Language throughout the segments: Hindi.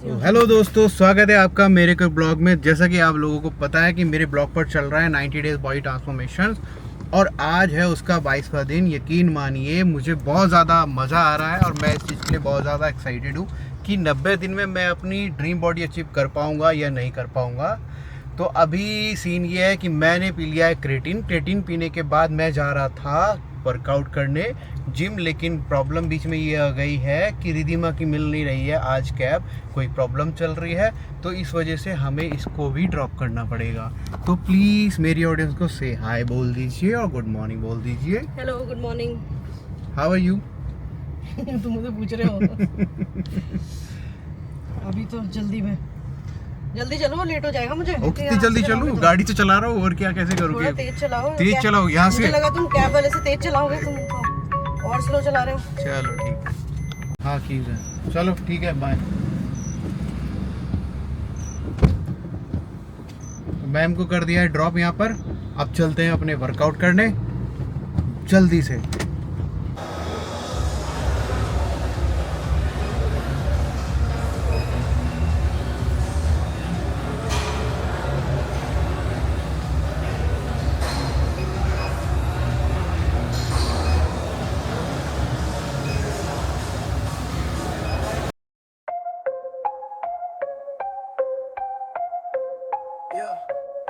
हेलो दोस्तों, स्वागत है आपका मेरे के ब्लॉग में। जैसा कि आप लोगों को पता है कि मेरे ब्लॉग पर चल रहा है 90 डेज बॉडी ट्रांसफॉर्मेशन और आज है उसका 22वां दिन। यकीन मानिए मुझे बहुत ज़्यादा मज़ा आ रहा है और मैं इस चीज़ के लिए बहुत ज़्यादा एक्साइटेड हूँ कि 90 दिन में मैं अपनी ड्रीम बॉडी अचीव कर पाऊँगा या नहीं कर पाऊँगा। तो अभी सीन ये है कि मैंने पी लिया है क्रेटिन पीने के बाद मैं जा रहा था वर्कआउट करने जिम, लेकिन प्रॉब्लम बीच में ये आ गई है कि रिधिमा की मिल नहीं रही है आज कैब, कोई प्रॉब्लम चल रही है, तो इस वजह से हमें इसको भी ड्रॉप करना पड़ेगा। तो प्लीज़ मेरी ऑडियंस को से हाय बोल दीजिए और गुड मॉर्निंग बोल दीजिए। Hello, good morning. How are you? तुम मुझे पूछ रहे हो? अभी तो जल्दी चलो, लेट हो जाएगा मुझे। कितनी जल्दी चलूं? गाड़ी तो चला रहा हूँ और क्या, कैसे करूँगी? तेज चलाओ। तेज चलाओ यहाँ से। मुझे लगा तुम कैब वाले से तेज चलाओगे, तुम और स्लो चला रहे हो। चलो ठीक है, हाँ ठीक है, चलो ठीक है, बाय। मैम को कर दिया है ड्रॉप यहाँ पर, अब चलते हैं अपने वर्कआउट करने जल्दी से।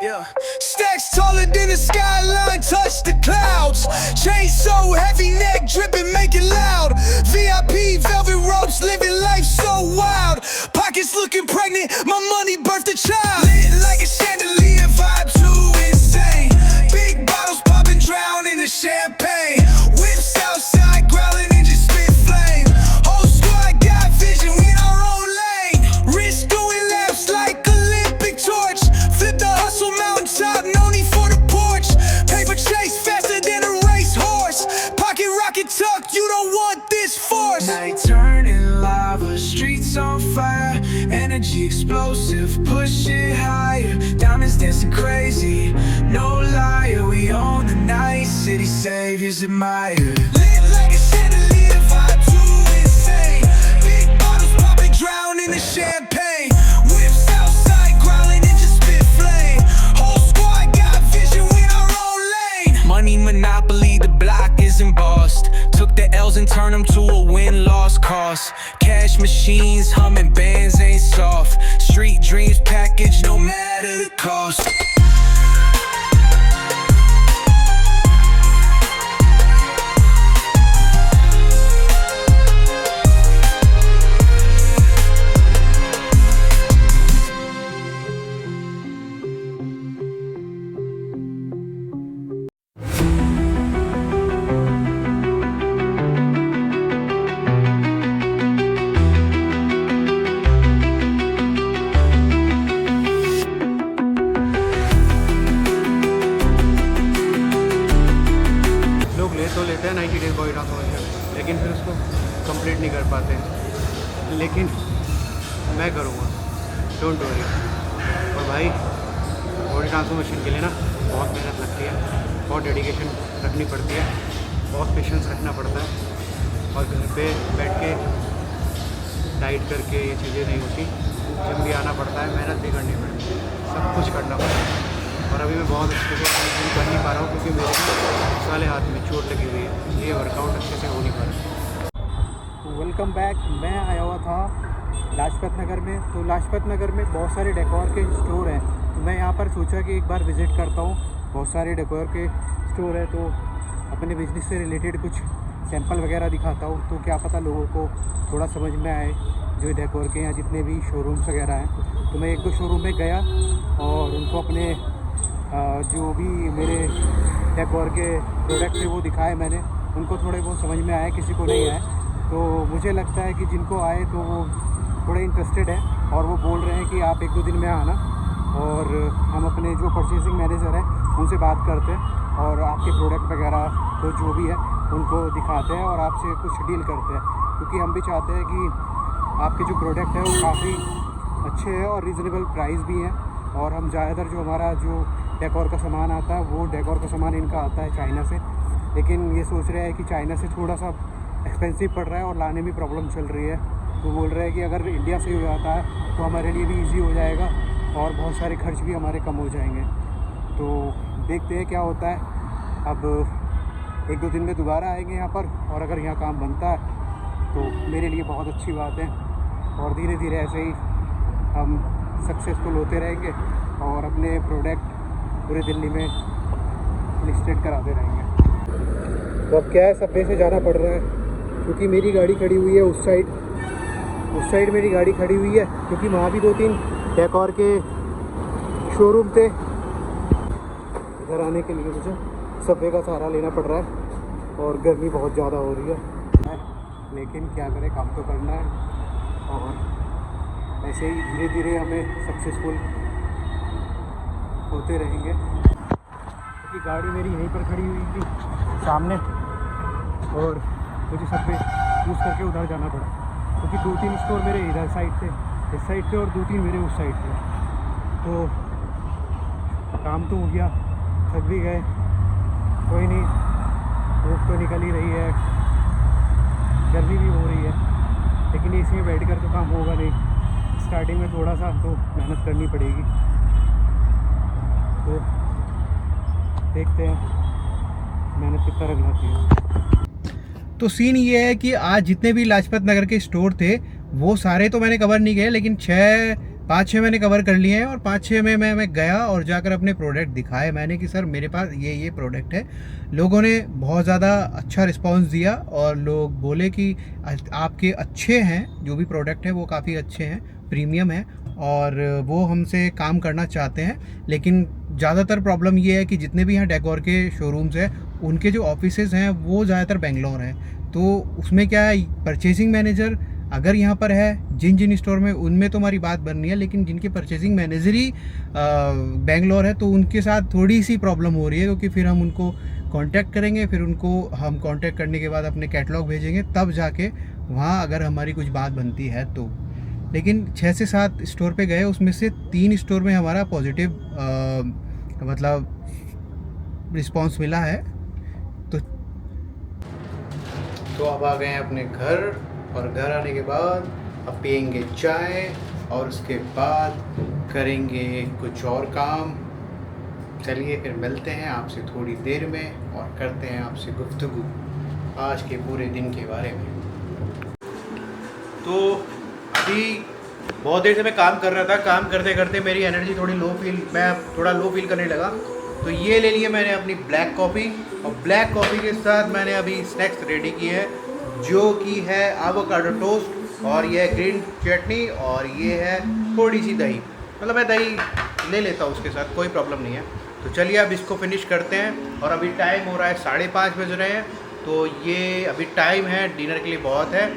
Yeah, stacks taller than the skyline, touch the clouds. Chain so heavy, neck dripping, make it loud. VIP velvet ropes, living life so wild. Pockets looking pregnant, my money birthed a child. Lit like a chandelier, vibe too insane. Big bottles popping, drown in the champagne. Whips outside, growling and just spit flame. Whole squad got vision, we in our own lane. Wrist doing laps like Olympic torch. Flip the hustle mountaintop, no need for the porch. Paper chase faster than a racehorse. Pocket rocket tucked, you don't want this force. Night turning lava, streets on fire. Energy explosive, push it higher. Diamonds dancing crazy, no liar. We own the night, city saviors admired. Lit like a chandelier, vibe too insane. Big bottles popping, drown in the champagne. Whips outside, growling and just spit flame. Whole squad got vision, we in our own lane. Money monopoly, the block is embossed. Took the L's and turned them to a win-loss cost. Cash machines humming, bands ain't soft. Street dreams package, no matter the cost. तो लेते हैं 90 डेज बॉडी ट्रांसफॉर्मेशन, लेकिन फिर उसको कंप्लीट नहीं कर पाते। लेकिन मैं करूँगा, डोंट वरी। और भाई बॉडी ट्रांसफॉर्मेशन के लिए ना बहुत मेहनत लगती है, बहुत डेडिकेशन रखनी पड़ती है, बहुत पेशेंस रखना पड़ता है। और घर पे बैठ के डाइट करके ये चीज़ें नहीं होती, जिम भी आना पड़ता है, मेहनत भी करनी पड़ती है, सब कुछ करना पड़ता है। और अभी मैं बहुत अच्छे से जिम कर नहीं पा रहा हूँ क्योंकि मेरे साले हाथ में चोट लगी हुई है, इसलिए वर्कआउट अच्छे से हो नहीं पा रहा। Welcome back. मैं आया हुआ था लाजपत नगर में, तो लाजपत नगर में बहुत सारे डेकोर के स्टोर हैं, तो मैं यहाँ पर सोचा कि एक बार विज़िट करता हूँ। बहुत सारे डेकोर के स्टोर है, तो अपने बिजनेस से रिलेटेड कुछ सैंपल वगैरह दिखाता हूँ, तो क्या पता लोगों को थोड़ा समझ में आए जो डेकोर के यहाँ जितने भी शोरूम्स वगैरह हैं। तो मैं एक दो शोरूम में गया और उनको अपने जो भी मेरे डेकोर के प्रोडक्ट थे वो दिखाए मैंने, उनको थोड़े बहुत समझ में आए, किसी को नहीं आए। तो मुझे लगता है कि जिनको आए तो वो थोड़े इंटरेस्टेड है और वो बोल रहे हैं कि आप एक दो दिन में आना और हम अपने जो परचेसिंग मैनेजर हैं उनसे बात करते हैं और आपके प्रोडक्ट वगैरह तो जो भी है उनको दिखाते हैं और आपसे कुछ डील करते हैं, क्योंकि हम भी चाहते हैं कि आपके जो प्रोडक्ट है वो काफ़ी अच्छे हैं और रीज़नेबल प्राइस भी हैं। और हम ज़्यादातर जो हमारा जो डेकोर का सामान आता है वो डेकोर का सामान इनका आता है चाइना से, लेकिन ये सोच रहे हैं कि चाइना से थोड़ा सा एक्सपेंसिव पड़ रहा है और लाने में प्रॉब्लम चल रही है। तो बोल रहे हैं कि अगर इंडिया से हो जाता है तो हमारे लिए भी इजी हो जाएगा और बहुत सारे खर्च भी हमारे कम हो जाएंगे। तो देखते हैं क्या होता है। अब 1-2 दिन में दोबारा आएंगे यहाँ पर, और अगर यहाँ काम बनता है तो मेरे लिए बहुत अच्छी बात है, और धीरे धीरे ऐसे ही हम सक्सेसफुल होते रहेंगे और अपने प्रोडक्ट पूरे दिल्ली में लिस्टेड कराते रहेंगे। तो अब क्या है, सबवे से जाना पड़ रहा है क्योंकि मेरी गाड़ी खड़ी हुई है उस साइड मेरी गाड़ी खड़ी हुई है, क्योंकि वहाँ भी 2-3 डेकोर के शोरूम थे। इधर आने के लिए मुझे सबवे का सहारा लेना पड़ रहा है और गर्मी बहुत ज़्यादा हो रही है, लेकिन क्या करें, काम तो करना है। और ऐसे ही धीरे धीरे हमें सक्सेसफुल होते रहेंगे, क्योंकि गाड़ी मेरी यहीं पर खड़ी हुई थी सामने, और मुझे सबवे यूज़ करके उधर जाना पड़ा, क्योंकि 2-3 स्टोर मेरे इधर साइड थे, इस साइड थे, और 2-3 मेरे उस साइड थे। तो काम तो हो गया, थक भी गए, कोई नहीं, धूप तो निकल ही रही है, गर्मी भी हो रही है, लेकिन इसी में बैठ कर तो काम होगा नहीं। स्टार्टिंग में थोड़ा सा तो मेहनत करनी पड़ेगी, तो देखते हैं मेहनत कितना रख लाती है। तो सीन ये है कि आज जितने भी लाजपत नगर के स्टोर थे वो सारे तो मैंने कवर नहीं किए, लेकिन 5-6 मैंने कवर कर लिए हैं, और 5-6 में मैं गया और जाकर अपने प्रोडक्ट दिखाए मैंने कि सर मेरे पास ये प्रोडक्ट है। लोगों ने बहुत ज़्यादा अच्छा रिस्पांस दिया और लोग बोले कि आपके अच्छे हैं, जो भी प्रोडक्ट है वो काफ़ी अच्छे हैं, प्रीमियम है, और वो हमसे काम करना चाहते हैं। लेकिन ज़्यादातर प्रॉब्लम ये है कि जितने भी यहाँ डेकोर के शोरूम्स हैं उनके जो ऑफिसेज़ हैं वो ज़्यादातर बेंगलोर हैं। तो उसमें क्या है, परचेजिंग मैनेजर अगर यहाँ पर है जिन स्टोर में, उनमें तो हमारी बात बननी है, लेकिन जिनके परचेजिंग मैनेजर ही बेंगलोर है तो उनके साथ थोड़ी सी प्रॉब्लम हो रही है, क्योंकि फिर हम उनको कांटेक्ट करेंगे, फिर उनको हम कांटेक्ट करने के बाद अपने कैटलॉग भेजेंगे, तब जाके वहाँ अगर हमारी कुछ बात बनती है तो। लेकिन 6 से 7 स्टोर पे गए, उसमें से 3 स्टोर में हमारा पॉजिटिव मतलब रिस्पांस मिला है। तो अब आ गए हैं अपने घर, और घर आने के बाद अब पियेंगे चाय और उसके बाद करेंगे कुछ और काम। चलिए फिर मिलते हैं आपसे थोड़ी देर में और करते हैं आपसे गुफ्तगू आज के पूरे दिन के बारे में। तो अभी बहुत देर से मैं काम कर रहा था, काम करते करते मेरी एनर्जी थोड़ी मैं थोड़ा लो फील करने लगा, तो ये ले लिए मैंने अपनी ब्लैक कॉफ़ी, और ब्लैक कॉफ़ी के साथ मैंने अभी स्नैक्स रेडी किए हैं, जो कि है एवोकाडो टोस्ट, और ये है ग्रीन चटनी, और ये है थोड़ी सी दही। मतलब मैं दही ले लेता हूँ उसके साथ, कोई प्रॉब्लम नहीं है। तो चलिए अब इसको फिनिश करते हैं, और अभी टाइम हो रहा है 5:30 बज रहे हैं, तो ये अभी टाइम है डिनर के लिए बहुत है,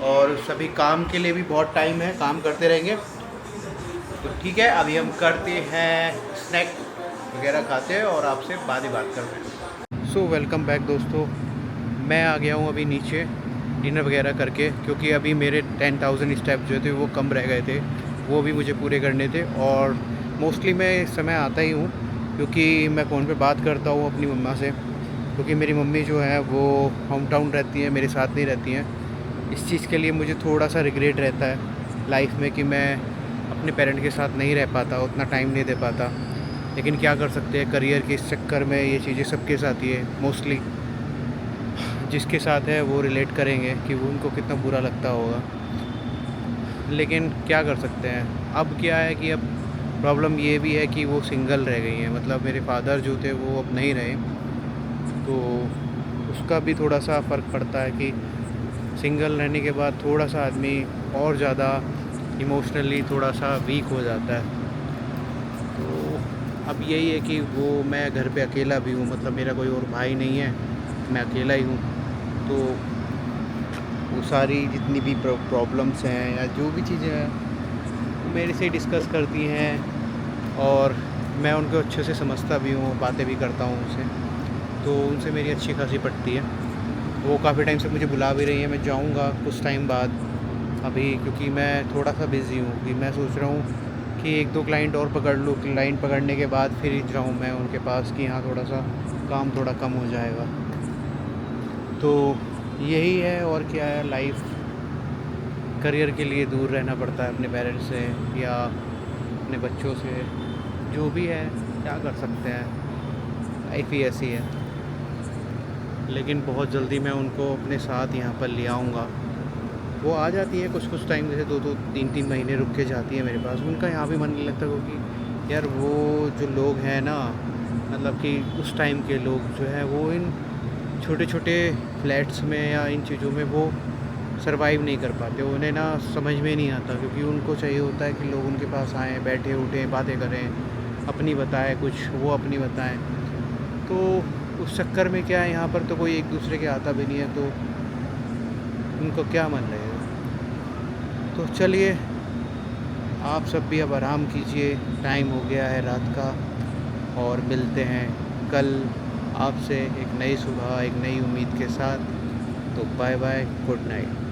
और सभी काम के लिए भी बहुत टाइम है, काम करते रहेंगे। तो ठीक है, अभी हम करते हैं स्नैक वगैरह खाते हैं और आपसे बाद ही बात करते हैं। सो वेलकम बैक दोस्तों, मैं आ गया हूँ अभी नीचे डिनर वगैरह करके, क्योंकि अभी मेरे 10,000 स्टेप जो थे वो कम रह गए थे, वो भी मुझे पूरे करने थे। और मोस्टली मैं इस समय आता ही हूँ क्योंकि मैं फ़ोन पे बात करता हूँ अपनी मम्मा से, क्योंकि मेरी मम्मी जो है वो होम टाउन रहती हैं, मेरे साथ नहीं रहती हैं। इस चीज़ के लिए मुझे थोड़ा सा रिग्रेट रहता है लाइफ में कि मैं अपने पेरेंट के साथ नहीं रह पाता, उतना टाइम नहीं दे पाता। लेकिन क्या कर सकते हैं, करियर के इस चक्कर में ये चीज़ें सबके साथ ही है। मोस्टली जिसके साथ है वो रिलेट करेंगे कि वो उनको कितना बुरा लगता होगा, लेकिन क्या कर सकते हैं। अब क्या है कि अब प्रॉब्लम ये भी है कि वो सिंगल रह गई हैं, मतलब मेरे फादर जो थे वो अब नहीं रहे, तो उसका भी थोड़ा सा फ़र्क पड़ता है कि सिंगल रहने के बाद थोड़ा सा आदमी और ज़्यादा इमोशनली थोड़ा सा वीक हो जाता है। तो अब यही है कि वो मैं घर पे अकेला भी हूँ, मतलब मेरा कोई और भाई नहीं है, मैं अकेला ही हूँ। तो वो सारी जितनी भी प्रॉब्लम्स हैं या जो भी चीज़ें हैं वो मेरे से डिस्कस करती हैं, और मैं उनको अच्छे से समझता भी हूँ, बातें भी करता हूँ उनसे, तो उनसे मेरी अच्छी खासी पड़ती है। वो काफ़ी टाइम से मुझे बुला भी रही है, मैं जाऊँगा कुछ टाइम बाद अभी, क्योंकि मैं थोड़ा सा बिज़ी हूँ कि मैं सोच रहा हूँ कि 1-2 क्लाइंट और पकड़ लूँ, क्लाइंट पकड़ने के बाद फिर जाऊँ मैं उनके पास कि हाँ थोड़ा सा काम थोड़ा कम हो जाएगा। तो यही है, और क्या है, लाइफ करियर के लिए दूर रहना पड़ता है अपने पेरेंट्स से या अपने बच्चों से, जो भी है क्या कर सकते हैं, लाइफ ही ऐसी है। लेकिन बहुत जल्दी मैं उनको अपने साथ यहाँ पर ले आऊँगा। वो आ जाती है कुछ टाइम, जैसे 2-2 3-3 महीने रुक के जाती है मेरे पास। उनका यहाँ भी मन नहीं लगता क्योंकि यार वो जो लोग हैं ना, मतलब कि उस टाइम के लोग जो हैं वो इन छोटे छोटे फ्लैट्स में या इन चीज़ों में वो सरवाइव नहीं कर पाते। उन्हें ना समझ में नहीं आता, क्योंकि उनको चाहिए होता है कि लोग उनके पास आएँ, बैठे उठें, बातें करें, अपनी बताएं कुछ, वो अपनी बताएं। तो उस चक्कर में क्या है, यहाँ पर तो कोई एक दूसरे के आता भी नहीं है, तो उनको क्या मन लगेगा। तो चलिए आप सब भी अब आराम कीजिए, टाइम हो गया है रात का, और मिलते हैं कल आपसे एक नई सुबह, एक नई उम्मीद के साथ। तो बाय बाय, गुड नाइट।